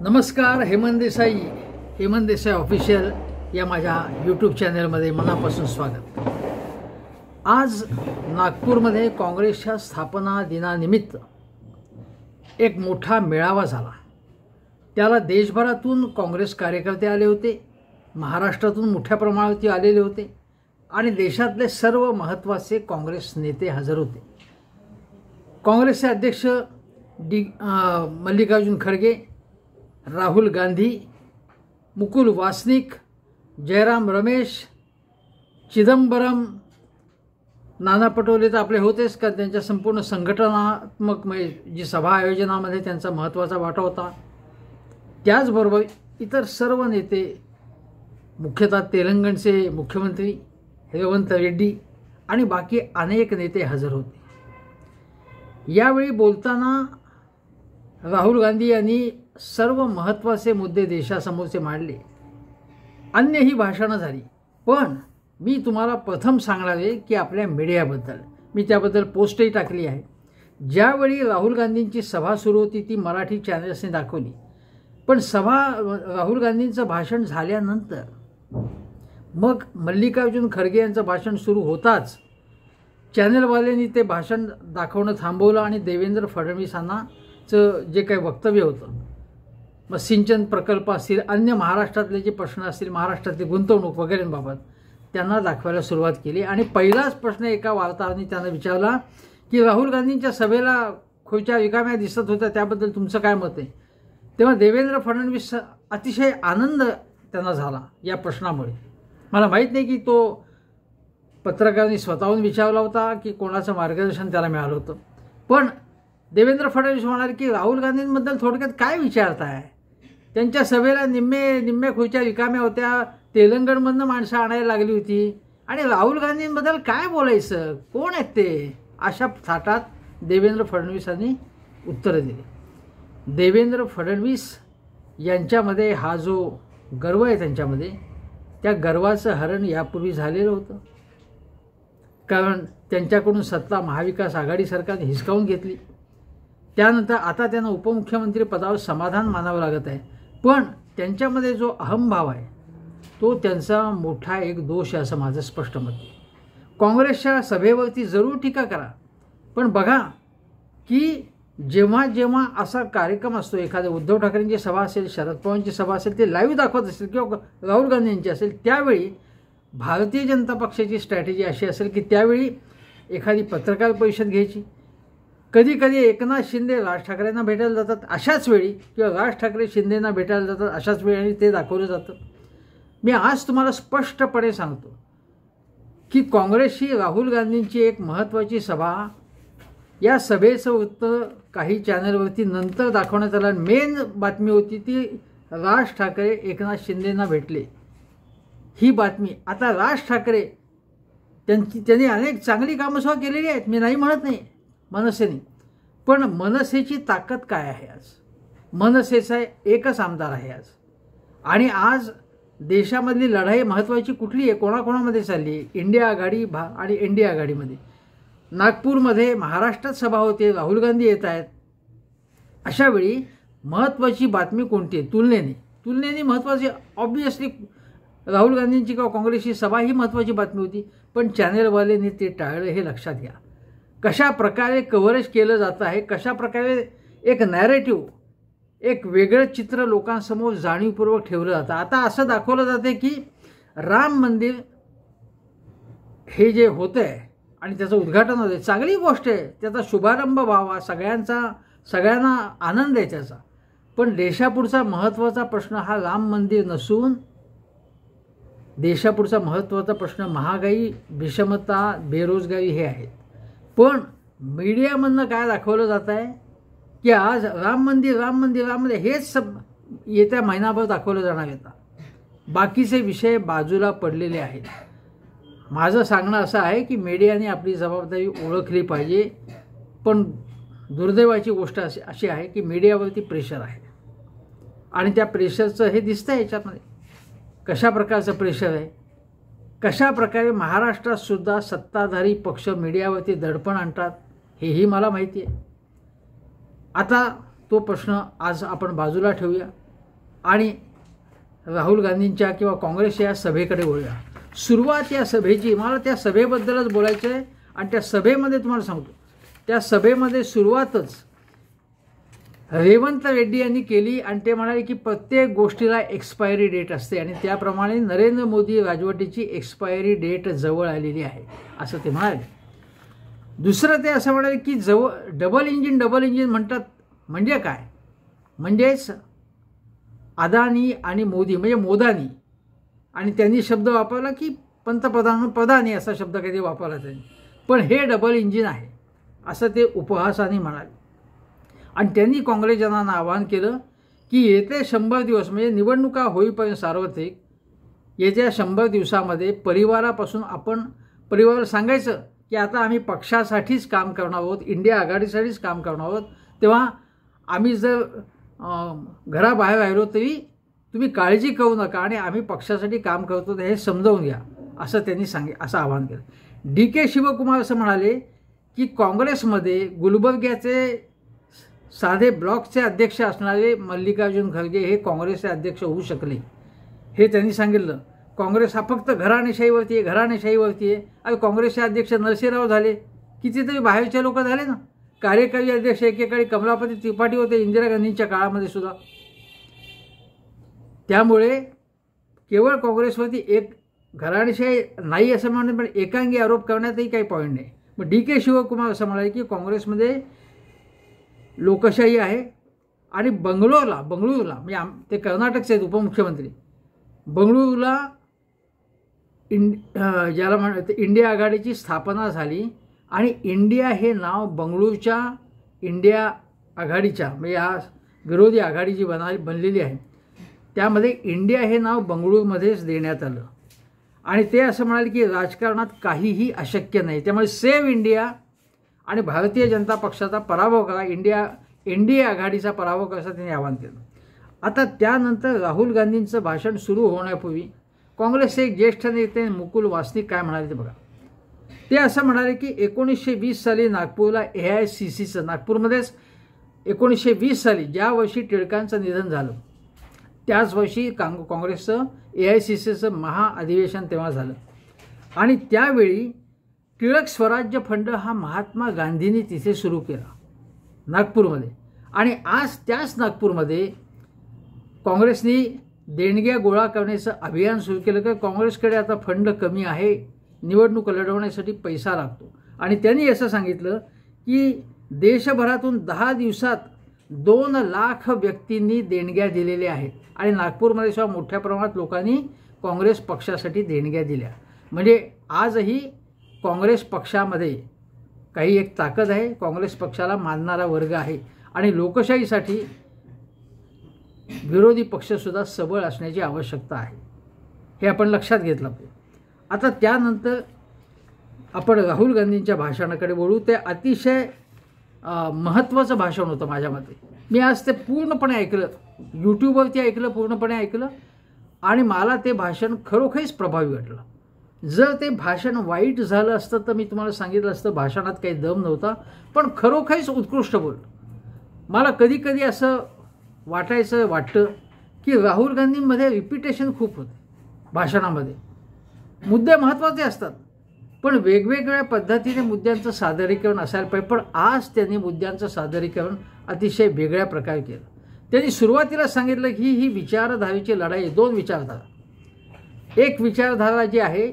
नमस्कार. हेमंत देसाई ऑफिशियल या माझ्या यूट्यूब चॅनलमध्ये मनापासून स्वागत. आज नागपूरमध्ये काँग्रेसच्या स्थापना दिनानिमित्त एक मोठा मेळावा झाला. त्याला देशभरातून काँग्रेस कार्यकर्ते आले होते, महाराष्ट्रातून मोठ्या प्रमाणावरती आलेले होते आणि देशातले सर्व महत्त्वाचे काँग्रेस नेते हजर होते. काँग्रेसचे अध्यक्ष मल्लिकार्जुन खरगे, राहुल गांधी, मुकुल वासनिक, जयराम रमेश, चिदंबरम, नाना पटोले तर आपले होतेच का, त्यांच्या संपूर्ण संघटनात्मक जी सभा आयोजनामध्ये त्यांचा महत्त्वाचा वाटा होता. त्याचबरोबर इतर सर्व नेते, मुख्यतः तेलंगणचे मुख्यमंत्री रेवंत रेड्डी आणि बाकी अनेक नेते हजर होते. यावेळी बोलताना राहुल गांधी यांनी सर्व महत्त्वाचे मुद्दे देशासमोरचे मांडले. अन्यही भाषणं झाली. पण मी तुम्हाला प्रथम सांगणार आहे की आपल्या मीडियाबद्दल मी त्याबद्दल पोस्टही टाकली आहे. ज्यावेळी राहुल गांधींची सभा सुरू होती ती मराठी चॅनल्सने दाखवली. पण राहुल गांधींचं भाषण झाल्यानंतर मग मल्लिकार्जुन खरगे यांचं भाषण सुरू होताच चॅनलवाल्यांनी ते भाषण दाखवणं थांबवलं आणि देवेंद्र फडणवीसांनाचं जे काही वक्तव्य होतं, मग सिंचन प्रकल्प असतील, अन्य महाराष्ट्रातले जे प्रश्न असतील, महाराष्ट्रातली गुंतवणूक वगैरेंबाबत त्यांना दाखवायला सुरुवात केली. आणि पहिलाच प्रश्न एका वार्ताहराने त्यांना विचारला की राहुल गांधींच्या सभेला खुर्च्या रिकाम्या दिसत होत्या, त्याबद्दल तुमचं काय मत आहे? तेव्हा देवेंद्र फडणवीस अतिशय आनंद त्यांना झाला या प्रश्नामुळे. मला माहीत नाही की तो पत्रकारांनी स्वतःहून विचारला होता की कोणाचं मार्गदर्शन त्याला मिळालं होतं. पण देवेंद्र फडणवीस म्हणाले की राहुल गांधींबद्दल थोडक्यात काय विचारताय? त्यांच्या सभेला निम्मे खुर्च्या रिकाम्या होत्या, तेलंगणमधनं माणसं आणायला लागली होती आणि राहुल गांधींबद्दल काय बोलायचं, कोण आहेत ते? अशा थाटात देवेंद्र फडणवीसांनी उत्तरं दिली. देवेंद्र फडणवीस यांच्यामध्ये हा जो गर्व आहे त्यांच्यामध्ये, त्या गर्वाचं हरण यापूर्वी झालेलं होतं. कारण त्यांच्याकडून सत्ता महाविकास आघाडी सरकारने हिसकावून घेतली. त्यानंतर आता त्यांना उपमुख्यमंत्री पदावर समाधान मानावं लागत आहे. पण त्यांच्यामध्ये जो अहंभाव आहे तो त्यांचा मोठा एक दोष आहे असं माझं स्पष्ट मत आहे. काँग्रेसच्या सभेवरती जरूर टीका करा, पण बघा की जेव्हा जेव्हा असा कार्यक्रम असतो, एखाद्या उद्धव ठाकरेंची सभा असेल, शरद पवारांची सभा असेल, ते लाईव्ह दाखवत असेल किंवा राहुल गांधी यांची असेल, त्यावेळी भारतीय जनता पक्षाची स्ट्रॅटेजी अशी असेल की त्यावेळी एखादी पत्रकार परिषद घ्यायची. कधी कधी एकनाथ शिंदे राज ठाकरेंना भेटायला जातात अशाच वेळी, किंवा राज ठाकरे शिंदेंना भेटायला जातात अशाच वेळी, आणि ते दाखवलं जातं. मी आज तुम्हाला स्पष्टपणे सांगतो की काँग्रेसची राहुल गांधींची एक महत्त्वाची सभा, या सभेचं वृत्त काही चॅनलवरती नंतर दाखवण्यात आलं. मेन बातमी होती ती राज ठाकरे एकनाथ शिंदेंना भेटले ही बातमी. आता राज ठाकरे त्यांनी अनेक चांगली कामं सुद्धा केलेली आहेत, मी नाही म्हणत नाही, मनसेने. पण मनसेची ताकद काय आहे? आज मनसेचा एकच आमदार आहे आज. आणि आज देशामधली लढाई महत्त्वाची कुठली आहे, कोणाकोणामध्ये चालली आहे? इंडिया आघाडी आणि एनडीए आघाडीमध्ये. नागपूरमध्ये महाराष्ट्रात सभा होते, राहुल गांधी येत आहेत. अशा वेळी महत्त्वाची बातमी कोणती आहे? तुलनेने महत्त्वाची ऑब्वियसली राहुल गांधींची किंवा काँग्रेसची सभा ही महत्त्वाची बातमी होती. पण चॅनेलवाल्यांनी ते टाळलं, हे लक्षात घ्या. कशा प्रकारे कव्हरेज केलं जातं आहे, कशा प्रकारे एक नॅरेटिव्ह, एक वेगळं चित्र लोकांसमोर जाणीवपूर्वक ठेवलं जातं. आता असं दाखवलं जाते की राम मंदिर हे जे होतं आहे आणि त्याचं उद्घाटन होतं, चांगली गोष्ट आहे, त्याचा शुभारंभ व्हावा, सगळ्यांना आनंद आहे त्याचा. पण देशापुढचा महत्त्वाचा प्रश्न हा राम मंदिर नसून देशापुढचा महत्त्वाचा प्रश्न महागाई, विषमता, बेरोजगारी हे आहेत. पण मीडियामधनं काय दाखवलं जात आहे की आज राम मंदिर हेच येत्या महिनाभर दाखवलं जाणार आहे. बाकीचे विषय बाजूला पडलेले आहेत. माझं सांगणं असं आहे की मीडियाने आपली जबाबदारी ओळखली पाहिजे. पण दुर्दैवाची गोष्ट अशी आहे की मीडियावरती प्रेशर आहे आणि त्या प्रेशरचं हे दिसतं आहे याच्यामध्ये. कशा प्रकारचं प्रेशर आहे, कशा प्रकारे महाराष्ट्रात सुद्धा सत्ताधारी पक्ष मीडियावरती दडपण आणतात हेही मला माहिती आहे. आता तो प्रश्न आज आपण बाजूला ठेवूया. आणि राहुल गांधींच्या किंवा काँग्रेसच्या सभेकडे वळूया. सुरुवात या सभेची, मला त्या सभेबद्दलच बोलायचं आहे. आणि त्या सभेमध्ये तुम्हाला सांगतो, त्या सभेमध्ये सुरुवातच रेवंत रेड्डी यांनी केली आणि ते म्हणाले की प्रत्येक गोष्टीला एक्सपायरी डेट असते आणि त्याप्रमाणे नरेंद्र मोदी राजवटीची एक्सपायरी डेट जवळ आलेली आहे असं ते म्हणाले. दुसरं ते असं म्हणाले की डबल इंजिन म्हणतात म्हणजे काय, म्हणजेच अदानी आणि मोदी म्हणजे मोदानी, आणि त्यांनी शब्द वापरला की प्रधानी असा शब्द काही वापरला त्यांनी, पण हे डबल इंजिन आहे असं ते उपहासाने म्हणाले. आणि त्यांनी काँग्रेसजनांना आवाहन केलं की येते 100 दिवस म्हणजे निवडणुका होईपर्यंत सार्वत्रिक येत्या 100 दिवसामध्ये परिवारापासून आपण परिवाराला सांगायचं की आता आम्ही पक्षासाठीच काम करणार आहोत, इंडिया आघाडीसाठीच काम करणार आहोत. तेव्हा आम्ही जर घराबाहेर राहिलो तरी तुम्ही काळजी करू नका आणि आम्ही पक्षासाठी काम करतो हे समजावून घ्या असं त्यांनी असं आवाहन केलं. DK शिवकुमार असं म्हणाले की काँग्रेसमध्ये गुलबर्ग्याचे साधे ब्लॉकचे अध्यक्ष असणारे मल्लिकार्जुन खरगे हे काँग्रेसचे अध्यक्ष होऊ शकले हे त्यांनी सांगितलं. काँग्रेस हा फक्त घराणेशाहीवरती आहे. अरे काँग्रेसचे अध्यक्ष नरसिंहराव झाले, कितीतरी बाहेरचे लोक झाले ना. कार्यकारी अध्यक्ष एकेकाळी कमलापती त्रिपाठी होते इंदिरा गांधींच्या काळामध्ये सुद्धा. त्यामुळे केवळ काँग्रेसवरती एक घराणेशाही नाही असं म्हणणं, पण एकांगी आरोप करण्यातही काही पॉईंट नाही. मग DK शिवकुमार असं म्हणाले की काँग्रेसमध्ये लोकशाही आहे आणि बंगळुरूला म्हणजे ते कर्नाटकचे आहेत उपमुख्यमंत्री, बंगळुरूला ज्याला म्हणतात इंडिया आघाडीची स्थापना झाली आणि इंडिया हे नाव बंगळुरूच्या इंडिया आघाडीच्या म्हणजे या विरोधी आघाडी जी बनलेली आहे त्यामध्ये इंडिया हे नाव बंगळुरूमध्येच देण्यात आलं. आणि ते असं म्हणाले की राजकारणात काहीही अशक्य नाही, त्यामुळे सेव्ह इंडिया आणि भारतीय जनता पक्षाचा पराभव करा, इंडिया आघाडीचा पराभव करायचा त्यांनी आवाहन केलं. आता त्यानंतर राहुल गांधींचं भाषण सुरू होण्यापूर्वी काँग्रेसचे एक ज्येष्ठ नेते मुकुल वासनिक काय म्हणाले ते बघा. ते असं म्हणाले की 1920 साली नागपूरला AICCचं नागपूरमध्येच 1920 साली ज्या वर्षी टिळकांचं निधन झालं त्याच वर्षी काँग्रेसचं AICCचं महाअधिवेशन तेव्हा झालं आणि त्यावेळी टिळक स्वराज्य फंड हा महात्मा गांधींनी तिथे सुरू केला नागपूरमध्ये. आणि आज त्याच नागपूरमध्ये काँग्रेसनी देणग्या गोळा करण्याचं अभियान सुरू केलं की काँग्रेसकडे आता फंड कमी आहे, निवडणूक लढवण्यासाठी पैसा लागतो. आणि त्यांनी असं सांगितलं की देशभरातून 10 दिवसात 2 लाख व्यक्तींनी देणग्या दिलेल्या आहेत आणि नागपूरमध्ये सुद्धा मोठ्या प्रमाणात लोकांनी काँग्रेस पक्षासाठी देणग्या दिल्या. म्हणजे आजही काँग्रेस पक्षामध्ये काही एक ताकद आहे, काँग्रेस पक्षाला मानणारा वर्ग आहे आणि लोकशाहीसाठी विरोधी पक्षसुद्धा सबळ असण्याची आवश्यकता आहे, हे आपण लक्षात घेतलं पाहिजे. आता त्यानंतर आपण राहुल गांधींच्या भाषणाकडे वळू. ते अतिशय महत्त्वाचं भाषण होतं माझ्या मते. मी आज ते पूर्णपणे ऐकलं, यूट्यूबवरती ऐकलं, पूर्णपणे ऐकलं आणि मला ते भाषण खरोखरीच प्रभावी वाटलं. जर ते भाषण वाईट झालं असतं तर मी तुम्हाला सांगितलं असतं भाषणात काही दम नव्हता, पण खरोखरीच उत्कृष्ट बोललं. मला कधी कधी असं वाटतं की राहुल गांधींमध्ये रिपिटेशन खूप होते भाषणामध्ये. मुद्दे महत्त्वाचे असतात पण वेगवेगळ्या पद्धतीने मुद्द्यांचं सादरीकरण असायला पाहिजे. पण आज त्यांनी मुद्द्यांचं सादरीकरण अतिशय वेगळ्या प्रकारे केलं. त्यांनी सुरुवातीला सांगितलं की ही विचारधारेची लढाई, 2 विचारधारा. एक विचारधारा जी आहे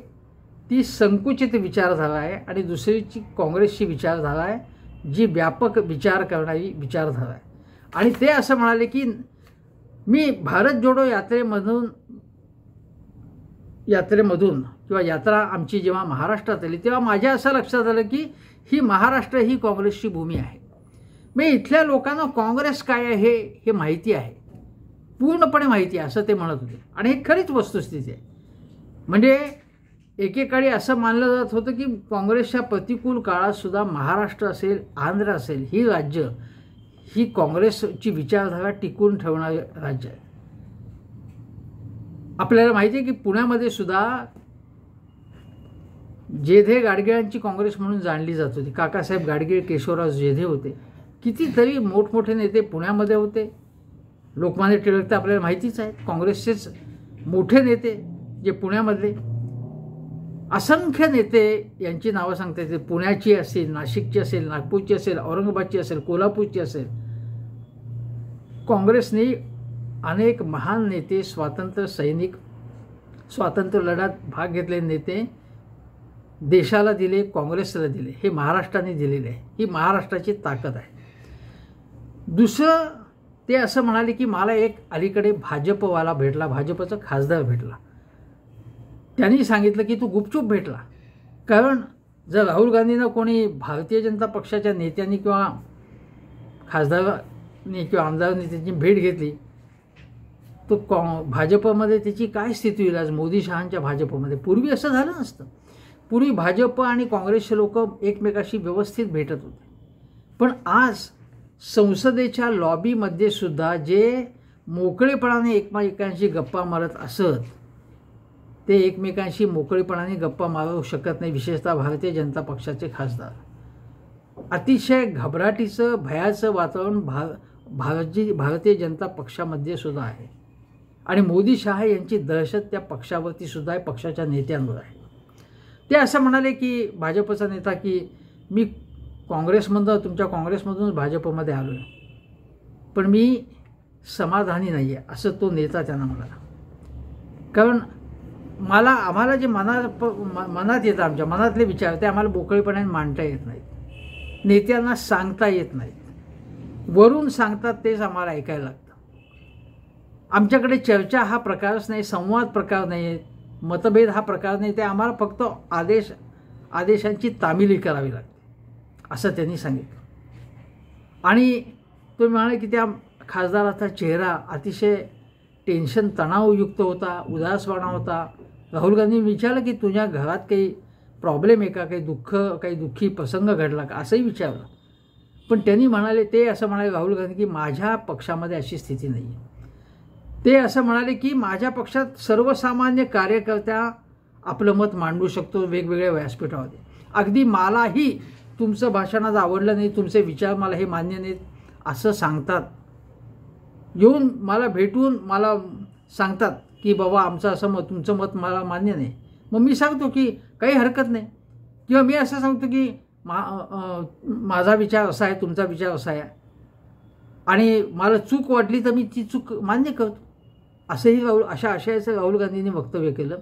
ती संकुचित विचारधारा आहे आणि दुसरीची काँग्रेसची विचारधारा आहे जी व्यापक विचार करणारी विचारधारा आहे. आणि ते असं म्हणाले की मी भारत जोडो यात्रेमधून किंवा यात्रा आमची जेव्हा महाराष्ट्रात आली तेव्हा माझ्या असं लक्षात आलं की ही महाराष्ट्र ही काँग्रेसची भूमी आहे. मी इथल्या लोकांना काँग्रेस काय आहे हे माहिती आहे, पूर्णपणे माहिती आहे असं ते म्हणत होते. आणि हे खरीच वस्तुस्थिती आहे. म्हणजे एकेकाळी असं मानलं जात होतं की काँग्रेसच्या प्रतिकूल काळातसुद्धा महाराष्ट्र असेल, आंध्र असेल, ही राज्य ही काँग्रेसची विचारधारा टिकून ठेवणारे राज्य आहे. आपल्याला माहिती आहे की पुण्यामध्ये सुद्धा जेधे गाडगिळांची काँग्रेस म्हणून जाणली जात होती. काकासाहेब गाडगीळ, केशवराव जेधे होते. कितीतरी मोठमोठे नेते पुण्यामध्ये होते लोकमान्य टिळक तर आपल्याला माहितीच आहेत, काँग्रेसचेच मोठे नेते जे पुण्यामधले असंख्य नेते यांची नावं सांगता येतील. पुण्याची असेल, नाशिकची असेल, नागपूरची असेल, औरंगाबादची असेल, कोल्हापूरची असेल. काँग्रेसने अनेक महान नेते, स्वातंत्र्य सैनिक, स्वातंत्र्य लढ्यात भाग घेतलेले नेते देशाला दिले, काँग्रेसला दिले. हे महाराष्ट्राने दिलेले आहे. ही महाराष्ट्राची ताकद आहे. दुसरं ते असं म्हणाले की मला एक अलीकडे भाजपवाला भेटला, भाजपचा खासदार भेटला. त्यांनी सांगितलं की तू गुपचूप भेटला, कारण जर राहुल गांधींना कोणी भारतीय जनता पक्षाच्या नेत्यांनी किंवा खासदारांनी किंवा आमदारांनी त्याची भेट घेतली तो भाजपमध्ये त्याची काय स्थिती होईल आज मोदी शहांच्या भाजपमध्ये. पूर्वी असं झालं नसतं. पूर्वी भाजप आणि काँग्रेसचे लोक एकमेकाशी व्यवस्थित भेटत होते. पण आज संसदेच्या लॉबीमध्ये सुद्धा जे मोकळेपणाने एकमेकांशी गप्पा मारत असत ते एकमेकांशी मोकळेपणाने गप्पा मारू शकत नाही. विशेषतः भारतीय जनता पक्षाचे खासदार. अतिशय घबराटीचं, भयाचं वातावरण भारतीय जनता पक्षामध्ये सुद्धा आहे. आणि मोदी शहा यांची दहशत त्या पक्षावरती सुद्धा आहे, पक्षाच्या नेत्यांवर आहे. ते असं म्हणाले की भाजपचा नेता की मी काँग्रेसमधून, तुमच्या काँग्रेसमधूनच भाजपमध्ये आलो आहे, पण मी समाधानी नाही आहे, असं तो नेता त्यांना म्हणाला. कारण आम्हाला जे मनात येतं, आमच्या मनातले विचार ते आम्हाला मोकळेपणाने मांडता येत नाहीत, नेत्यांना सांगता येत नाहीत. वरून सांगतात तेच आम्हाला ऐकायला लागतं. आमच्याकडे चर्चा हा प्रकारच नाही, संवाद प्रकार नाही, मतभेद हा प्रकार नाही. ते आम्हाला फक्त आदेशांची तामिली करावी लागते, असं त्यांनी सांगितलं. आणि तुम्ही म्हणाले की त्या खासदाराचा चेहरा अतिशय टेन्शन, तणावयुक्त होता, उदासवाणा होता. राहुल गांधींनी विचारलं की तुझ्या घरात काही प्रॉब्लेम आहे का, काही दुःखी प्रसंग घडला का, असंही विचारलं. पण त्यांनी म्हणाले, ते असं म्हणाले राहुल गांधी की माझ्या पक्षामध्ये अशी स्थिती नाही आहे. ते असं म्हणाले की माझ्या पक्षात सर्वसामान्य कार्यकर्ता आपलं मत मांडू शकतो वेगवेगळ्या व्यासपीठामध्ये. अगदी मलाही तुमचं भाषण आज आवडलं नाही, तुमचे विचार मला हे मान्य नाहीत असं सांगतात. येऊन मला भेटून मला सांगतात की बाबा आमचं असं मत, तुमचं मत मला मान्य नाही. मग मी सांगतो की काही हरकत नाही, किंवा मी असं सांगतो की माझा विचार असा आहे, तुमचा विचार असा आहे, आणि मला चूक वाटली तर मी ती चूक मान्य करतो. असंही अशा आशयाचं राहुल गांधींनी वक्तव्य केलं.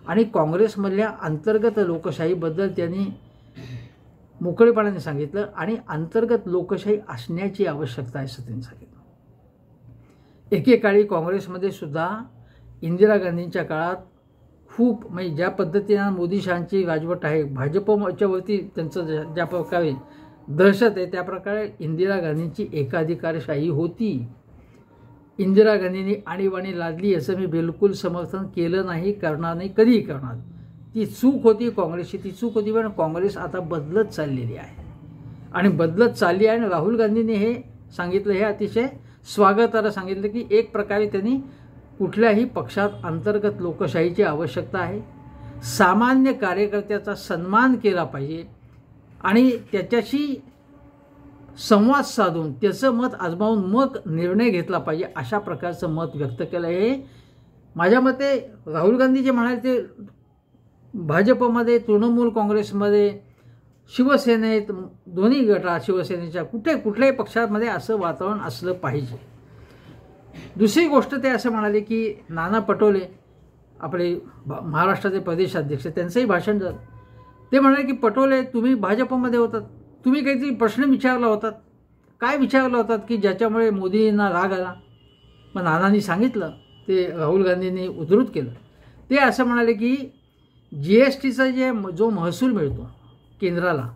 आणि काँग्रेसमधल्या अंतर्गत लोकशाहीबद्दल त्यांनी मोकळेपणाने सांगितलं आणि अंतर्गत लोकशाही असण्याची आवश्यकता आहे असं त्यांनी सांगितलं. एकेकाळी काँग्रेसमध्ये सुद्धा इंदिरा गांधींच्या काळात खूप, म्हणजे ज्या पद्धतीनं मोदी शहांची राजवट आहे, भाजपच्यावरती त्यांचं ज्या प्रकारे दहशत आहे, त्या प्रकारे इंदिरा गांधींची एकाधिकारशाही होती. इंदिरा गांधींनी आणीबाणी लादली असं मी बिलकुल समर्थन केलं नाही, करणार नाही, कधीही करणार. ती चूक होती काँग्रेसची, ती चूक होती. पण काँग्रेस आता बदलत चाललेली आहे आणि बदलत चालली आहे. आणि राहुल गांधींनी हे सांगितलं, हे अतिशय स्वागतार्ह सांगितलं की एक प्रकारे त्यांनी कुठल्याही पक्षात अंतर्गत लोकशाहीची आवश्यकता आहे, सामान्य कार्यकर्त्याचा सन्मान केला पाहिजे आणि त्याच्याशी संवाद साधून त्याचं मत आजमावून मग निर्णय घेतला पाहिजे, अशा प्रकारचं मत व्यक्त केलं. हे माझ्या मते राहुल गांधी जे म्हणाले ते भाजपमध्ये, तृणमूल काँग्रेसमध्ये, शिवसेनेत, दोन्ही गटात, शिवसेनेच्या कुठल्याही पक्षामध्ये असं वातावरण असलं पाहिजे. दुसरी गोष्ट ते असं म्हणाले की नाना पटोले आपले महाराष्ट्राचे प्रदेशाध्यक्ष, त्यांचंही भाषण झालं. ते म्हणाले की पटोले तुम्ही भाजपमध्ये होतात, तुम्ही काहीतरी प्रश्न विचारला होतात, काय विचारला होतात की ज्याच्यामुळे मोदींना राग आला. मग नानांनी सांगितलं, ते राहुल गांधींनी उद्धृत केलं. ते असं म्हणाले की GSTचा जो महसूल मिळतो केंद्राला,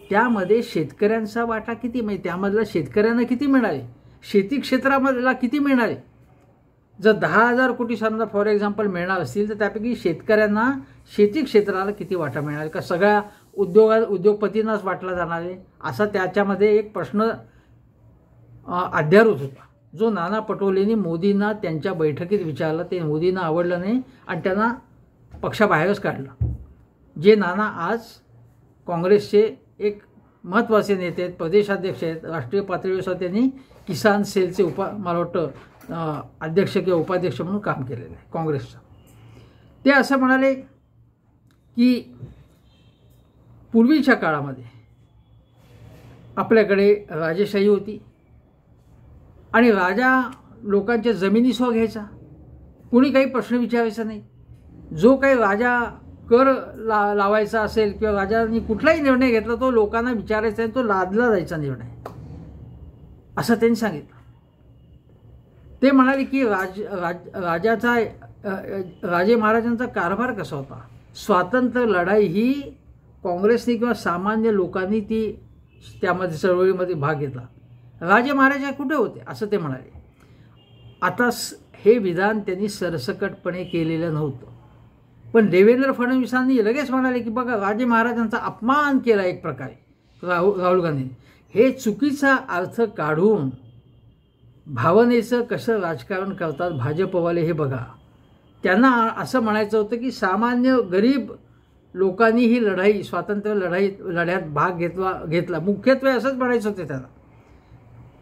त्यामध्ये शेतकऱ्यांचा वाटा किती, म्हणजे त्यामधला शेतकऱ्यांना किती मिळाले, शेती क्षेत्रामधला किती मिळणारे. जर 10,000 कोटी समजा फॉर एक्झाम्पल मिळणार असतील तर त्यापैकी शेतकऱ्यांना, शेती क्षेत्राला किती वाटा मिळणार, का सगळ्या उद्योगपतींनाच वाटला जाणार आहे, असा त्याच्यामध्ये एक प्रश्न अध्यारूत होता, जो नाना पटोलेंनी मोदींना त्यांच्या बैठकीत विचारला. ते मोदींना आवडलं नाही आणि त्यांना पक्षाबाहेरच काढलं. जे नाना आज काँग्रेसचे एक महत्त्वाचे नेते आहेत, प्रदेशाध्यक्ष आहेत, राष्ट्रीय पातळीवर त्यांनी किसान सेलचे मला वाटतं अध्यक्ष किंवा उपाध्यक्ष म्हणून काम केलेलं आहे काँग्रेसचं. ते असं म्हणाले की पूर्वीच्या काळामध्ये आपल्याकडे राजेशाही होती आणि राजा लोकांच्या जमिनी स्व घ्यायचा, कुणी काही प्रश्न विचारायचा नाही. जो काही राजा कर लावायचा असेल किंवा राजांनी कुठलाही निर्णय घेतला तो लोकांना विचारायचा आहे, तो लादला जायचा निर्णय, असं त्यांनी सांगितलं. ते म्हणाले की राजाचा राजे महाराजांचा कारभार कसा होता. स्वातंत्र्य लढाई ही काँग्रेसने किंवा सामान्य लोकांनी ती त्यामध्ये चळवळीमध्ये भाग घेतला. राजे महाराज कुठे होते असं ते म्हणाले. आता हे विधान त्यांनी सरसकटपणे केलेलं नव्हतं, पण देवेंद्र फडणवीसांनी लगेच म्हणाले की बघा राजे महाराजांचा अपमान केला एक प्रकारे राहुल गांधींनी. हे चुकीचा अर्थ काढून भावनेचं कसं राजकारण करतात भाजपवाले हे बघा. त्यांना असं म्हणायचं होतं की सामान्य गरीब लोकांनी ही लढाई स्वातंत्र्य लढ्यात भाग घेतला मुख्यत्वे असंच म्हणायचं होते त्यांना.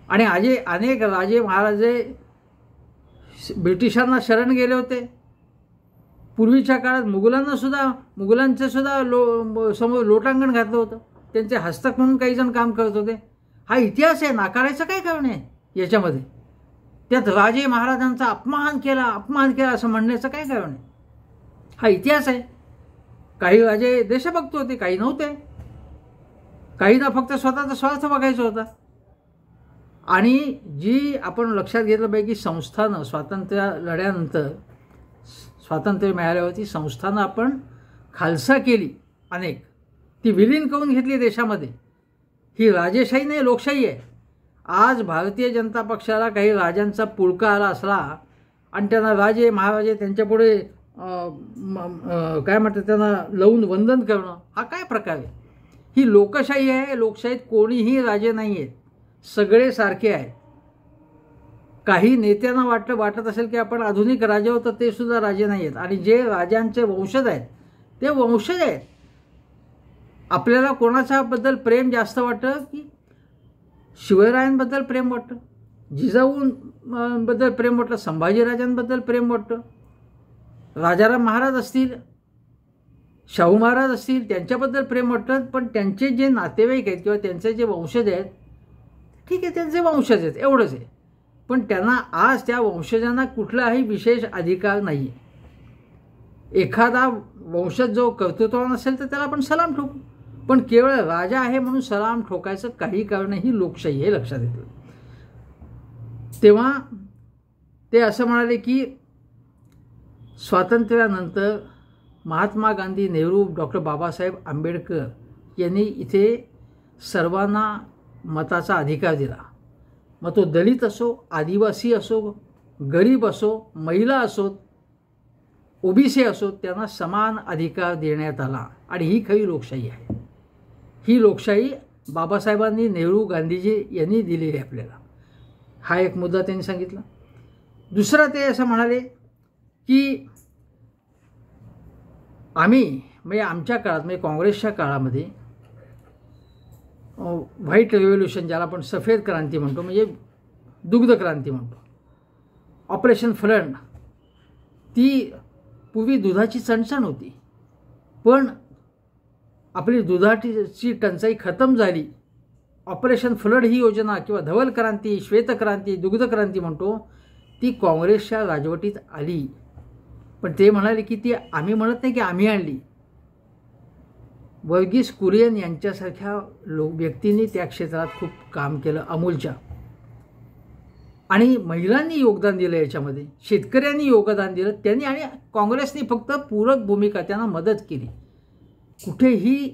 आणि अनेक राजे महाराजे ब्रिटिशांना शरण गेले होते. पूर्वीच्या काळात मुघलांचं सुद्धा समोर लोटांगण घातलं होतं. त्यांचे हस्तक म्हणून काही जण काम करत होते. हा इतिहास आहे, नाकारायचं काय कारण आहे याच्यामध्ये. त्यात राजे महाराजांचा अपमान केला असं म्हणण्याचं काय कारण आहे. हा इतिहास आहे. काही राजे देशभक्त होते, काही नव्हते. काहींना फक्त स्वतःचा स्वार्थ बघायचा होता. आणि जी आपण लक्षात घेतलं पाहिजे की संस्थानं स्वातंत्र्य लढ्यानंतर स्वातंत्र्य मिळाल्यावरती संस्थानं आपण खालसा केली अनेक, ती विलीन करून घेतली देशामध्ये. ही राजेशाही नाही, लोकशाही आहे. आज भारतीय जनता पक्षाला काही राजांचा पुळका आला असला आणि त्यांना राजे महाराजे त्यांच्यापुढे काय म्हणतात त्यांना लावून वंदन करणं, हा काय प्रकार आहे. ही लोकशाही आहे. लोकशाहीत कोणीही राजे नाही आहेत, सगळे सारखे आहेत. काही नेत्यांना वाटत असेल की आपण आधुनिक राजे होतो, ते सुद्धा राजे नाही आहेत. आणि जे राजांचे वंशज आहेत ते वंशज आहेत. आपल्याला कोणाच्याबद्दल प्रेम जास्त वाटतं की शिवरायांबद्दल प्रेम वाटतं, जिजाऊंबद्दल प्रेम वाटतं, संभाजीराजांबद्दल प्रेम वाटतं, राजाराम महाराज असतील, शाहू महाराज असतील, त्यांच्याबद्दल प्रेम वाटतं. पण त्यांचे जे नातेवाईक आहेत किंवा त्यांचे जे वंशज आहेत, ठीक आहे त्यांचे वंशज आहेत एवढंच आहे. पण त्यांना आज त्या वंशजांना कुठलाही विशेष अधिकार नाही आहे. एखादा वंशज जो कर्तृत्ववान असेल तर त्याला आपण सलाम ठोकू, पण केवळ राजा आहे म्हणून सलाम ठोकायचं काही कारण ही लोकशाही हे लक्षात येतं. तेव्हा ते असं म्हणाले की स्वातंत्र्यानंतर महात्मा गांधी, नेहरू, डॉक्टर बाबासाहेब आंबेडकर यांनी इथे सर्वांना मताचा अधिकार दिला. मग तो दलित असो, आदिवासी असो, गरीब असो, महिला असोत, ओबीसी असोत, त्यांना समान अधिकार देण्यात आला. आणि ही खरी लोकशाही आहे. ही लोकशाही बाबासाहेबांनी, नेहरू, गांधीजी यांनी दिलेली आहे आपल्याला. हा एक मुद्दा त्यांनी सांगितला. दुसरा ते असं म्हणाले की आम्ही म्हणजे आमच्या काळात म्हणजे काँग्रेसच्या काळामध्ये व्हाईट रेव्होल्युशन, ज्याला आपण सफेद क्रांती म्हणतो, म्हणजे दुग्ध क्रांती म्हणतो, ऑपरेशन फ्लड, ती पूर्वी दुधाची चणचण होती. पण आपली दुधाची टंचाई खतम झाली. ऑपरेशन फ्लड ही योजना किंवा धवल क्रांती, श्वेतक्रांती, दुग्ध क्रांती म्हणतो, ती काँग्रेसच्या राजवटीत आली. पण ते म्हणाले की ती आम्ही म्हणत नाही की आम्ही आणली. वर्गीस कुरियन यांच्यासारख्या व्यक्तींनी त्या क्षेत्रात खूप काम केलं, अमूलच्या. आणि महिलांनी योगदान दिलं याच्यामध्ये, शेतकऱ्यांनी योगदान दिलं त्यांनी. आणि काँग्रेसने फक्त पूरक भूमिका, त्यांना मदत केली. कुठेही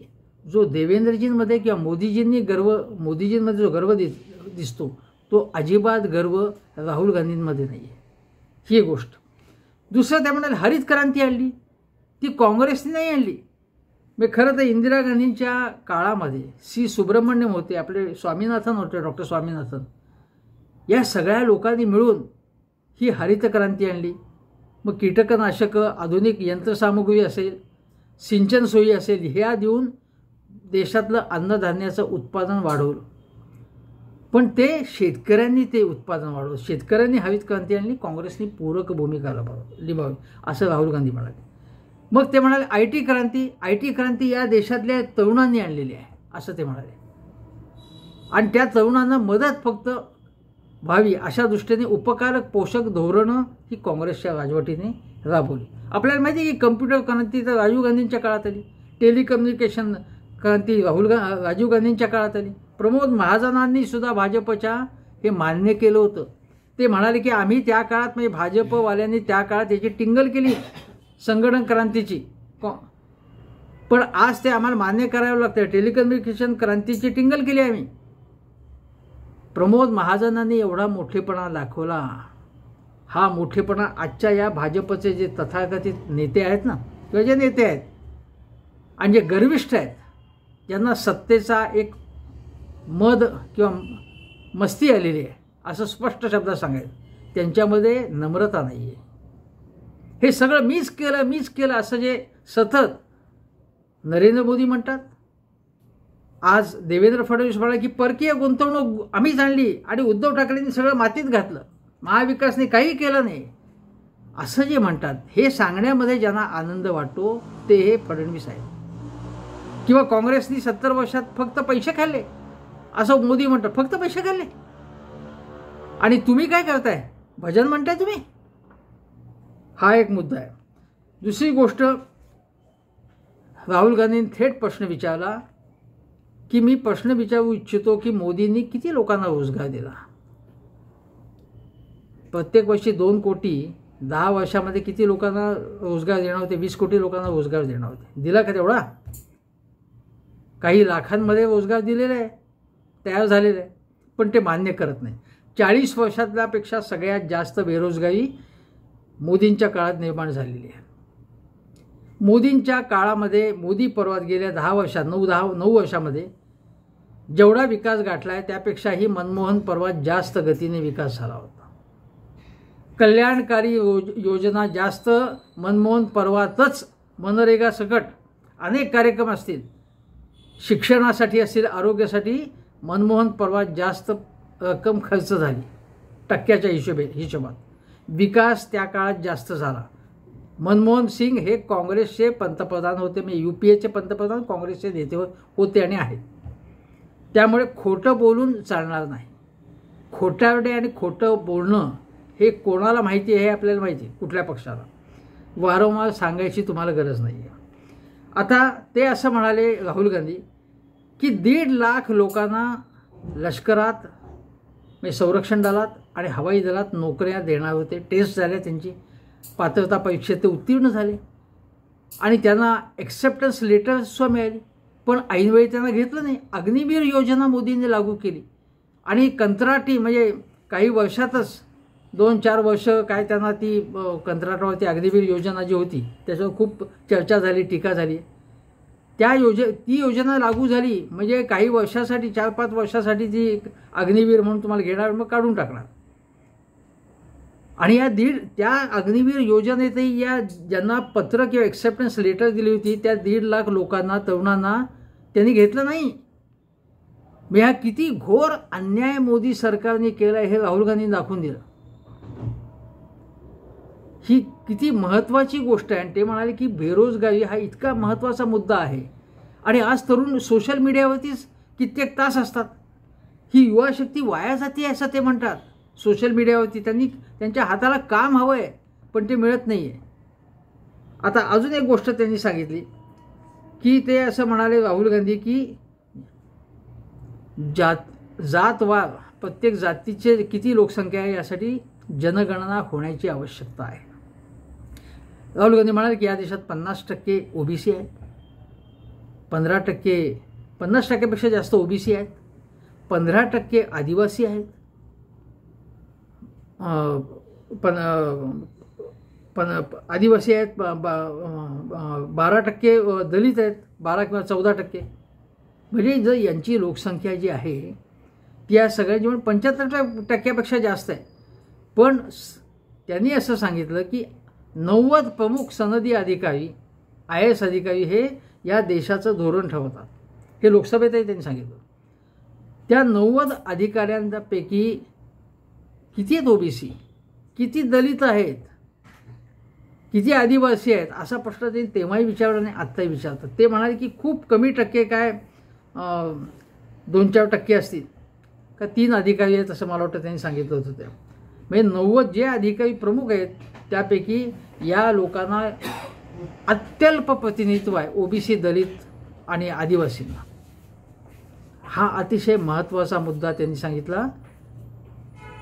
जो देवेंद्रजींमध्ये किंवा मोदीजींमध्ये जो गर्व दिसतो तो अजिबात गर्व राहुल गांधींमध्ये नाही आहे. ही गोष्ट. दुसरं त्या म्हणाले हरित क्रांती आणली, ती काँग्रेसने नाही आणली. मग खरं तर इंदिरा गांधींच्या काळामध्ये सी सुब्रमण्यम होते, आपले स्वामीनाथन होते, डॉक्टर स्वामीनाथन, या सगळ्या लोकांनी मिळून ही हरित क्रांती आणली. मग कीटकनाशकं, आधुनिक यंत्रसामुग्री असेल, सिंचन सोयी असेल, ह्या देऊन देशातलं अन्नधान्याचं उत्पादन वाढवलं. पण ते शेतकऱ्यांनी ते उत्पादन वाढवलं, शेतकऱ्यांनी हरित क्रांती आणली, काँग्रेसनी पूरक भूमिका निभावली असं राहुल गांधी म्हणाले. मग ते म्हणाले आय टी क्रांती या देशातल्या तरुणांनी आणलेली आहे असं ते म्हणाले. आणि त्या तरुणांना मदत फक्त व्हावी अशा दृष्टीने उपकारक पोषक धोरणं ही काँग्रेसच्या राजवटीने राबवली. आपल्याला माहिती आहे की कम्प्युटर क्रांती तर राजीव गांधींच्या काळात आली, टेलिकम्युनिकेशन क्रांती राजीव गांधींच्या काळात आली. प्रमोद महाजनांनी सुद्धा भाजपच्या हे मान्य केलं होतं. ते म्हणाले की आम्ही त्या काळात म्हणजे भाजपवाल्यांनी त्या काळात याची टिंगल केली संगणक क्रांतीची, पण आज ते आम्हाला मान्य करावं लागतं. टेलिकम्युनिकेशन क्रांतीची टिंगल केली आम्ही. प्रमोद महाजनांनी एवढा मोठेपणा दाखवला. हा मोठेपणा आजच्या या भाजपचे जे तथाकथित नेते आहेत ना, किंवा जे नेते आहेत आणि जे गर्विष्ठ आहेत, ज्यांना सत्तेचा एक मद किंवा मस्ती आलेली आहे असं स्पष्ट शब्दात सांगायचं, त्यांच्यामध्ये नम्रता नाही आहे. हे सगळं मीच केलं असं जे सतत नरेंद्र मोदी म्हणतात, आज देवेंद्र फडणवीस म्हणाले की परकीय गुंतवणूक आम्हीच आणली आणि उद्धव ठाकरेंनी सगळं मातीत घातलं, महाविकासने काही केलं नाही असं जे म्हणतात, हे सांगण्यामध्ये ज्यांना आनंद वाटतो ते हे फडणवीस आहेत. किंवा काँग्रेसनी 70 वर्षात फक्त पैसे खाल्ले असं मोदी म्हणतात, फक्त पैसे खाल्ले. आणि तुम्ही काय करताय, भजन म्हणताय तुम्ही. हा एक मुद्दा आहे. दुसरी गोष्ट, राहुल गांधींनी थेट प्रश्न विचारला की मी प्रश्न विचारू इच्छितो की मोदींनी किती लोकांना रोजगार दिला. प्रत्येक वर्षी 2 कोटी, 10 वर्षामध्ये किती लोकांना रोजगार देणार होते, 20 कोटी लोकांना रोजगार देणार होते. दिला का तेवढा? काही लाखांमध्ये रोजगार दिलेला आहे, तयार झालेलं आहे, पण ते मान्य करत नाही. 40 वर्षातल्यापेक्षा सगळ्यात जास्त बेरोजगारी मोदींच्या काळात निर्माण झालेली आहे. मोदींच्या काळामध्ये, मोदी पर्वात गेल्या 9 वर्षामध्ये जेवढा विकास गाठला आहे त्यापेक्षाही मनमोहन पर्वात जास्त गतीने विकास झाला होता. कल्याणकारी योजना जास्त मनमोहन पर्वातच, मनरेगा सकट अनेक कार्यक्रम असतील, शिक्षणासाठी असतील, आरोग्यासाठी मनमोहन पर्वात जास्त रक्कम खर्च झाली टक्क्याच्या हिशोबात. विकास त्या काळात जास्त झाला. मनमोहन सिंग हे काँग्रेसचे पंतप्रधान होते, म्हणजे UPAचे पंतप्रधान काँग्रेसचे नेते होते आणि आहेत. त्यामुळे खोटं बोलून चालणार नाही. खोटारडे आणि खोटं बोलणं हे कोणाला माहिती आहे, हे आपल्याला माहिती आहे, कुठल्या पक्षाला. वारंवार सांगायची तुम्हाला गरज नाही आहे. आता ते असं म्हणाले राहुल गांधी की 1.5 लाख लोकांना लष्करात, म्हणजे संरक्षण दलात आणि हवाई दलात नोकऱ्या देणार होते. टेस्ट झाल्या, त्यांची पात्रता परीक्षेत ते उत्तीर्ण झाले आणि त्यांना एक्सेप्टन्स लेटरसुद्धा मिळाली. पण ऐनवेळी त्यांना घेतलं नाही. अग्निवीर योजना मोदींनी लागू केली आणि कंत्राटी, म्हणजे काही वर्षातच 2-4 वर्ष काय त्यांना ती कंत्राटावरती अग्निवीर योजना जी होती त्याच्यावर खूप चर्चा झाली, टीका झाली. ती योजना लागू झाली म्हणजे काही वर्षासाठी, 4-5 वर्षासाठी ती अग्निवीर म्हणून तुम्हाला घेणार, मग काढून टाकणार. आणि त्या अग्निवीर योजनेतही या ज्यांना पत्र किंवा एक्सेप्टन्स लेटर दिली होती त्या 1.5 लाख लोकांना, तरुणांना त्यांनी घेतलं नाही. मग हा किती घोर अन्याय मोदी सरकारने केला हे राहुल गांधींनी दाखवून दिलं. ही किती महत्त्वाची गोष्ट आहे. आणि ते म्हणाले की बेरोजगारी हा इतका महत्त्वाचा मुद्दा आहे आणि आज तरुण सोशल मीडियावरतीच कित्येक तास असतात. ही युवा शक्ती वाया जाते असं ते म्हणतात. सोशल मीडियावरती त्यांच्या हाताला काम हवं आहे पण ते मिळत नाही आहे. आता अजून एक गोष्ट त्यांनी सांगितली की ते असं म्हणाले राहुल गांधी की जातवार, प्रत्येक जातीचे किती लोकसंख्या आहे यासाठी जनगणना होण्याची आवश्यकता आहे. राहुल गांधी म्हणाले की या देशात 50% OBC आहेत, 50%पेक्षा जास्त OBC आहेत, 15% आदिवासी आहेत, आदिवासी आहेत, 12% दलित आहेत, 12 किंवा 14%. म्हणजे जर यांची लोकसंख्या जी आहे ती या सगळ्यांची म्हणून 75% जास्त आहे. पण त्यांनी असं सांगितलं की 90 प्रमुख सनदी अधिकारी, IAS अधिकारी हे या देशाचं धोरण ठरवतात. हे लोकसभेतही त्यांनी सांगितलं. त्या 90 अधिकाऱ्यांपैकी किती आहेत ओबीसी, किती दलित आहेत, किती आदिवासी आहेत, असा प्रश्न त्यांनी तेव्हाही विचारला नाही, आत्ताही विचारतात. ते म्हणाले की खूप कमी टक्के, काय 2-4% असतील का, 3 अधिकारी आहेत असं मला वाटतं त्यांनी सांगितलं होतं. त्या म्हणजे 90 जे अधिकारी प्रमुख आहेत त्यापैकी या लोकांना अत्यल्प प्रतिनिधित्व आहे, ओबीसी, दलित आणि आदिवासींना. हा अतिशय महत्त्वाचा मुद्दा त्यांनी सांगितला.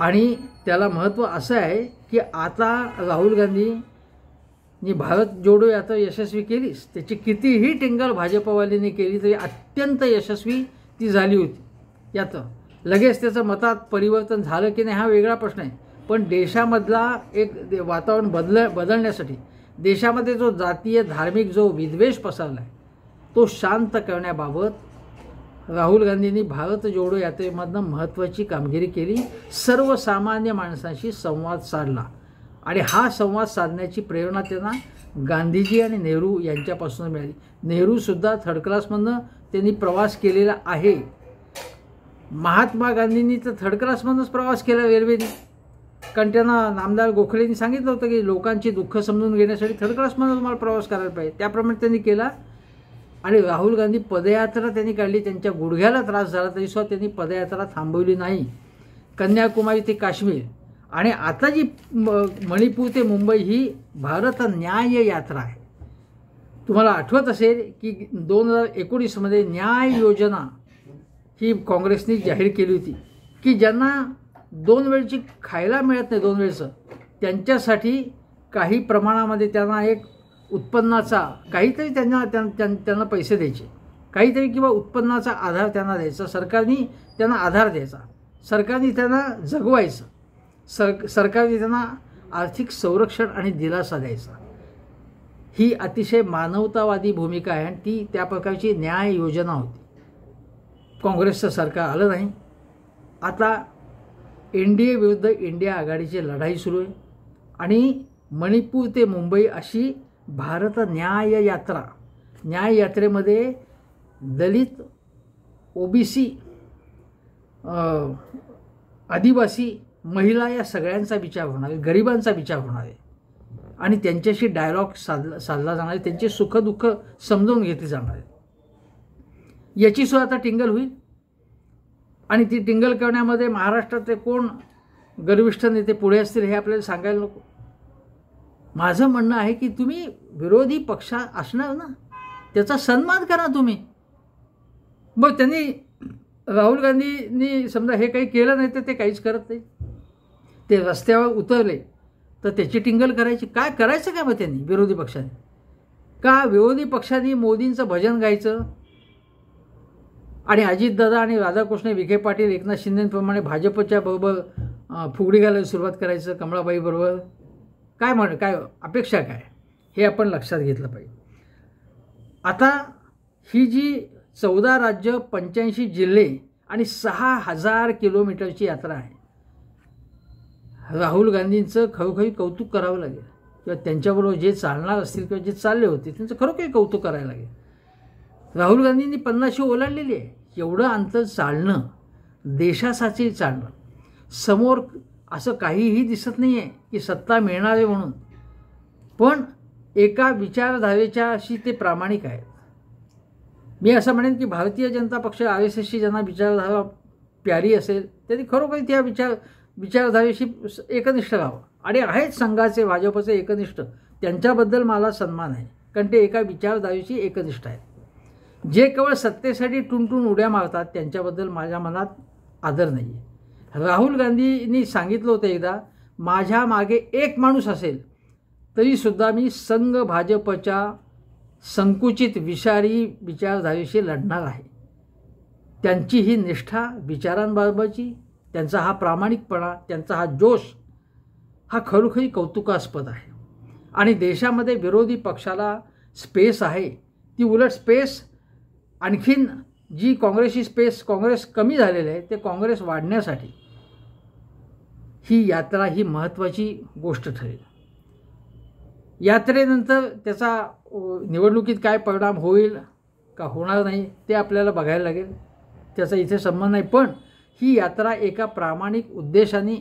आणि त्याला महत्त्व असं आहे की आता राहुल गांधींनी भारत जोडो यात्रा यशस्वी केलीच, त्याची कितीही टिंगल भाजपवाल्यांनी केली तरी अत्यंत यशस्वी ती झाली होती यात्रा. लगेच त्याचं मतात परिवर्तन झालं की नाही हा वेगळा प्रश्न आहे, पण देशामधला एक वातावरण बदलण्यासाठी, देशामध्ये जो जातीय धार्मिक जो विद्वेष पसरला आहे तो शांत करण्याबाबत राहुल गांधींनी भारत जोडो यात्रेमधनं महत्त्वाची कामगिरी केली. सर्वसामान्य माणसांशी संवाद साधला आणि हा संवाद साधण्याची प्रेरणा त्यांना गांधीजी आणि नेहरू यांच्यापासून मिळाली. नेहरूसुद्धा थर्ड क्लासमधनं त्यांनी प्रवास केलेला आहे. महात्मा गांधींनी तर थर्ड क्लासमधूनच प्रवास केला रेल्वेने, कारण त्यांना नामदार गोखलेंनी सांगितलं होतं की लोकांची दुःख समजून घेण्यासाठी थर्ड क्लासमधून तुम्हाला प्रवास करायला पाहिजे. त्याप्रमाणे त्यांनी केला. आणि राहुल गांधी पदयात्रा त्यांनी काढली. त्यांच्या गुडघ्याला त्रास झाला तरी सुद्धा त्यांनी पदयात्रा थांबवली नाही. कन्याकुमारी ते काश्मीर आणि आता जी मणिपूर ते मुंबई ही भारत न्याय यात्रा आहे. तुम्हाला आठवत असेल की 2019 मध्ये न्याय योजना ही काँग्रेसने जाहीर केली होती की ज्यांना 2 वेळची खायला मिळत नाही, 2 वेळचं, त्यांच्यासाठी काही प्रमाणामध्ये त्यांना एक उत्पन्नाचा काहीतरी त्यांना पैसे द्यायचे, काहीतरी किंवा उत्पन्नाचा आधार त्यांना द्यायचा, सरकारने त्यांना आधार द्यायचा, सरकारने त्यांना जगवायचं, सरकारने त्यांना आर्थिक संरक्षण आणि दिलासा द्यायचा. ही अतिशय मानवतावादी भूमिका आहे आणि ती त्या प्रकारची न्याय योजना होती. काँग्रेसचं सरकार आलं नाही. आता NDA विरुद्ध इंडिया आघाडीची लढाई सुरू आहे आणि मणिपूर ते मुंबई अशी भारत न्याय यात्रा, न्याय यात्रेमध्ये दलित, ओबीसी, आदिवासी, महिला या सगळ्यांचा विचार होणार आहे, गरिबांचा विचार होणार आहे आणि त्यांच्याशी डायलॉग साधला जाणार आहे, त्यांचे सुखदुःख समजून घेतले जाणार आहे. याची सुद्धा आता टिंगल होईल आणि ती टिंगल करण्यामध्ये महाराष्ट्रातले कोण गर्विष्ठ नेते पुढे असतील हे आपल्याला सांगायला नको. माझं म्हणणं आहे की तुम्ही विरोधी पक्ष असणार ना, त्याचा सन्मान करा तुम्ही. मग त्यांनी राहुल गांधींनी समजा हे काही केलं नाही तर ते काहीच करत नाही, ते रस्त्यावर उतरले तर त्याची टिंगल करायची. काय करायचं काय मग त्यांनी विरोधी पक्षाने? का विरोधी पक्षांनी मोदींचं भजन गायचं आणि अजितदादा आणि राधाकृष्ण विखे पाटील, एकनाथ शिंदेप्रमाणे भाजपच्या बरोबर फुगडी घालायला सुरुवात करायचं, कमळाबाई बरोबर? काय अपेक्षा काय हे आपण लक्षात घेतलं पाहिजे. आता ही जी 14 राज्य, 85 जिल्हे आणि 6000 किलोमीटरची यात्रा आहे, राहुल गांधींचं खरोखरी कौतुक करावं लागेल किंवा त्यांच्याबरोबर जे चालणार असतील किंवा जे चालले होते त्यांचं खरोखरी कौतुक करायला लागेल. राहुल गांधींनी 50शी ओलांडलेली आहे. एवढं अंतर चालणं, देशासाठी चालणं, समोर असं काहीही दिसत नाही आहे की सत्ता मिळणार आहे म्हणून, पण एका विचारधारेच्या अशी ते प्रामाणिक आहेत. मी असं म्हणेन की भारतीय जनता पक्ष, RSSची ज्यांना विचारधारा प्यारी असेल त्यांनी खरोखरी त्या विचारधारेशी एकनिष्ठ राहावं. आणि आहेत संघाचे, भाजपचे एकनिष्ठ, त्यांच्याबद्दल मला सन्मान आहे, कारण ते एका विचारधारेशी एकनिष्ठ आहेत. जे केवळ सत्तेसाठी टुनटुन उड्या मारतात त्यांच्याबद्दल माझ्या मनात आदर नाही आहे. राहुल गांधींनी सांगितलं होतं एकदा, माझ्या मागे एक माणूस असेल तरीसुद्धा मी संघ भाजपच्या संकुचित विषारी विचारधारेशी लढणार आहे. त्यांची ही निष्ठा विचारांबाबतची, त्यांचा हा प्रामाणिकपणा, त्यांचा हा जोश हा खरोखरी कौतुकास्पद आहे. आणि देशामध्ये विरोधी पक्षाला स्पेस आहे, ती उलट स्पेस आणखीन जी काँग्रेसची स्पेस, काँग्रेस कमी झालेलं आहे ते काँग्रेस वाढण्यासाठी ही यात्रा ही महत्त्वाची गोष्ट ठरेल. यात्रेनंतर त्याचा निवडणुकीत काय परिणाम होईल का होणार नाही ते आपल्याला बघायला लागेल. त्याचा इथे संबंध नाही, पण ही यात्रा एका प्रामाणिक उद्देशाने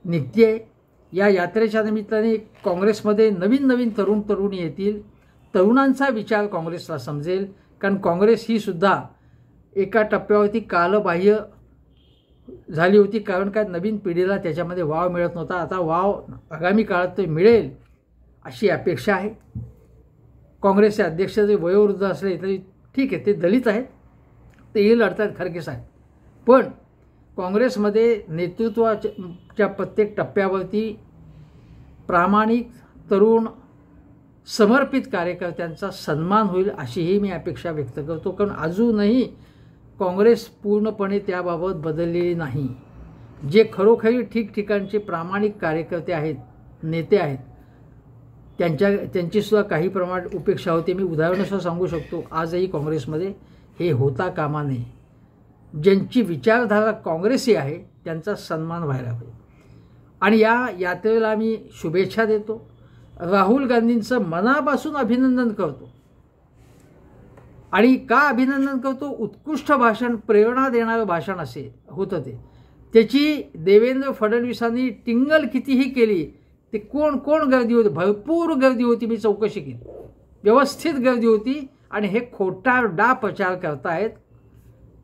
निघते आहे. या यात्रेच्या निमित्ताने काँग्रेसमध्ये नवीन नवीन तरुणी येतील. तरुणांचा विचार काँग्रेसला समजेल, कारण काँग्रेस ही सुद्धा एका टप्प्यावरती कालबाह्य झाली होती, कारण काय नवीन पिढीला त्याच्यामध्ये वाव मिळत नव्हता. आता वाव आगामी काळात तो मिळेल अशी अपेक्षा आहे. काँग्रेसचे अध्यक्ष जरी वयोवृद्ध असले तरी ठीक आहे, ते दलित आहेत, तेही लढतात, खरगे साहेब. पण काँग्रेसमध्ये नेतृत्वाच्या प्रत्येक टप्प्यावरती प्रामाणिक तरुण समर्पित कार्यकर्त्यांचा सन्मान होईल अशीही मी अपेक्षा व्यक्त करतो, कारण अजूनही काँग्रेस पूर्णपणे त्याबाबत बदललेली नाही. जे खरोखरी ठिकठिकाणचे प्रामाणिक कार्यकर्ते आहेत, नेते आहेत, त्यांचीसुद्धा काही प्रमाणात उपेक्षा होते. मी उदाहरणासह सांगू शकतो, आजही काँग्रेसमध्ये हे होता कामा नये. ज्यांची विचारधारा काँग्रेसी आहे त्यांचा सन्मान व्हायला पाहिजे. आणि या यात्रेला मी शुभेच्छा देतो. राहुल गांधींचं मनापासून अभिनंदन करतो. आणि का अभिनंदन करतो? उत्कृष्ट भाषण, प्रेरणा देणारं भाषण असे होतं ते. त्याची देवेंद्र फडणवीसांनी टिंगल कितीही केली, ते कोण गर्दी होती, भरपूर गर्दी होती. मी चौकशी केली, व्यवस्थित गर्दी होती. आणि हे खोटारडा प्रचार करतायत,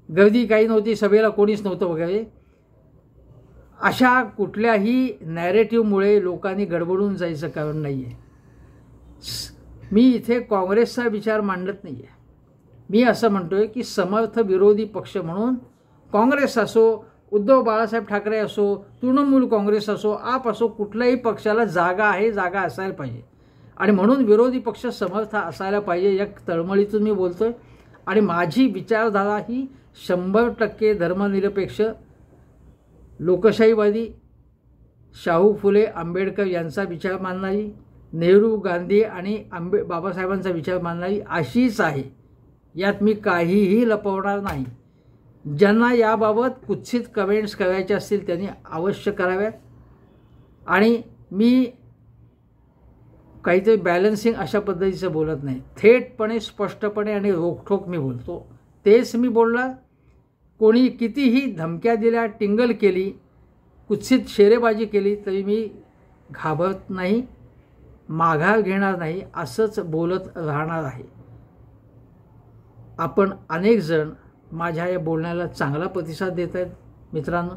गर्दी काही नव्हती, सभेला कोणीच नव्हतं वगैरे, अशा कुठल्याही नॅरेटिव्हमुळे लोकांनी गडबडून जायचं कारण नाही आहे. मी इथे काँग्रेसचा विचार मांडत नाही आहे. मी असं म्हणतोय की समर्थ विरोधी पक्ष म्हणून काँग्रेस असो, उद्धव बाळासाहेब ठाकरे असो, तृणमूल काँग्रेस असो, आप असो, कुठल्याही पक्षाला जागा आहे, जागा असायला पाहिजे. आणि म्हणून विरोधी पक्ष समर्थ असायला पाहिजे, या तळमळीतून मी बोलतोय. आणि माझी विचारधारा ही 100% धर्मनिरपेक्ष, लोकशाहीवादी, शाहू फुले आंबेडकर यांचा विचार मानणारी, नेहरू गांधी आणि बाबासाहेबांचा विचार मानणारी अशीच आहे. यात मी काहीही लपवणार नाही. ज्यांना याबाबत कुत्सित कमेंट्स करायचे असतील त्यांनी अवश्य कराव्यात. आणि मी काहीतरी बॅलन्सिंग अशा पद्धतीचं बोलत नाही. थेटपणे, स्पष्टपणे आणि रोखठोक मी बोलतो. तेच मी बोलणार. कोणी कितीही धमक्या दिल्या, टिंगल केली, कुत्सित शेरेबाजी केली तरी मी घाबरत नाही, माघार घेणार नाही, असंच बोलत राहणार आहे. आपण अनेक जण माझ्या या बोलण्याला चांगला प्रतिसाद देत आहेत. मित्रांनो,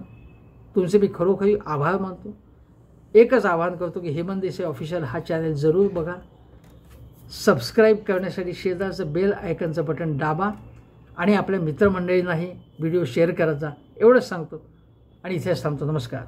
तुमचे मी खरोखरी आभार मानतो. एकच आवाहन करतो की हेमंत देसाई ऑफिशियल हा चॅनल जरूर बघा. सबस्क्राईब करण्यासाठी शेजारचं बेल आयकनचं बटन दाबा आणि आपल्या मित्रमंडळींनाही व्हिडिओ शेअर करायचा, एवढंच सांगतो आणि इथेच थांबतो. नमस्कार.